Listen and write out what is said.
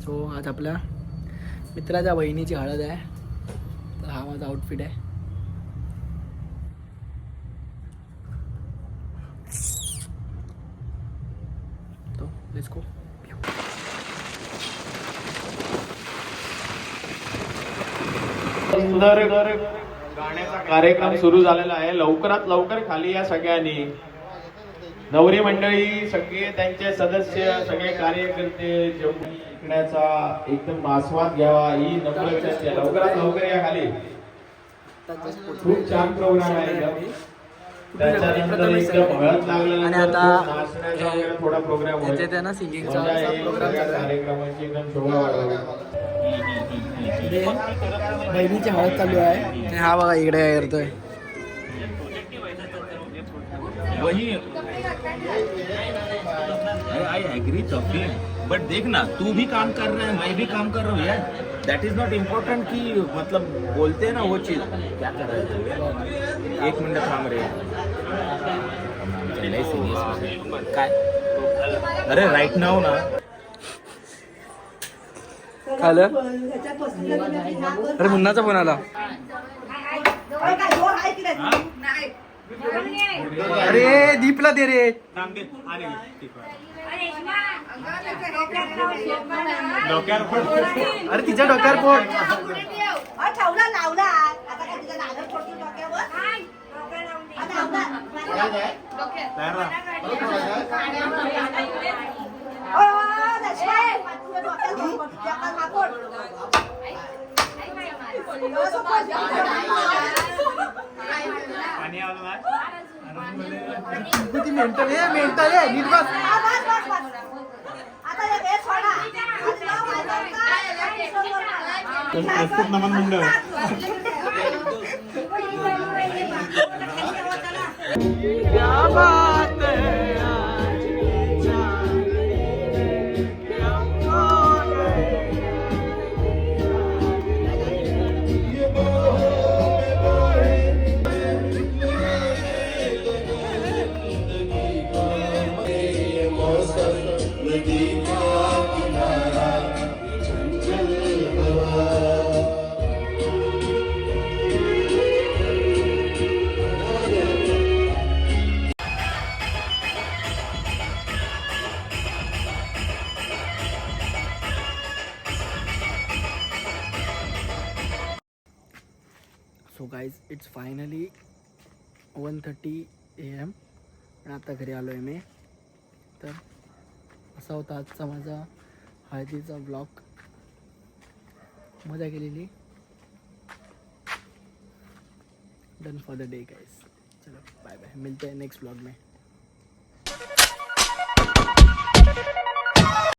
So आज आपल्या मित्राच्या बहिणीची हळद आहे, तर हा माझा आउटफिट आहे. तो लेट्स गो. सुंदर गाण्याचा कार्यक्रम सुरू झालेला आहे. लवकरात लवकर खाली या सगळ्यांनी. नवरी मंडळी, सगळे त्यांचे सदस्य, सगळे कार्यकर्ते शिकण्याचा एकदम आस्वाद घ्यावा ही नम्र विनंती आहे. लवकरात लवकर या खाली. खूप छान प्रोग्राम आहे. त्याच्यानंतर एकदम हळद लागल्यानंतर नाचण्याचा वगैरे थोडा प्रोग्राम होईल. त्यांना सिंगिंगचा प्रोग्राम कार्यक्रमाची एकदम शोभा वाढवली. बहिणीची हळद चालू आहे आणि हा बघा इकडे काय करतोय. वही आई एग्री तभी, बट देख ना, तू भी काम कर रहा है, मैं भी काम कर रहा हूँ यार. दैट इज नॉट इम्पोर्टेंट कि मतलब बोलते हैं ना वो चीज. क्या कर रहे हैं? 1 मिनट थांब रे. नाही सिरियस काय. अरे राईट नाव ना. आलं अरे मुन्नाचा फोन आला. अरे दीपला दे रे. अरे तिच्या डोक्यावर पोट. मेंटल आहे नीट बस. प्रस्तुत नमन मंडळ. क्या बात है. So guys it's finally 1:30 AM आणि आता घरी आलो आहे मी. तर असा होता आजचा माझा हळदीचा ब्लॉग. मजा केलेली. Done for the day guys. चलो बाय बाय, मिलते हैं नेक्स्ट ब्लॉग में.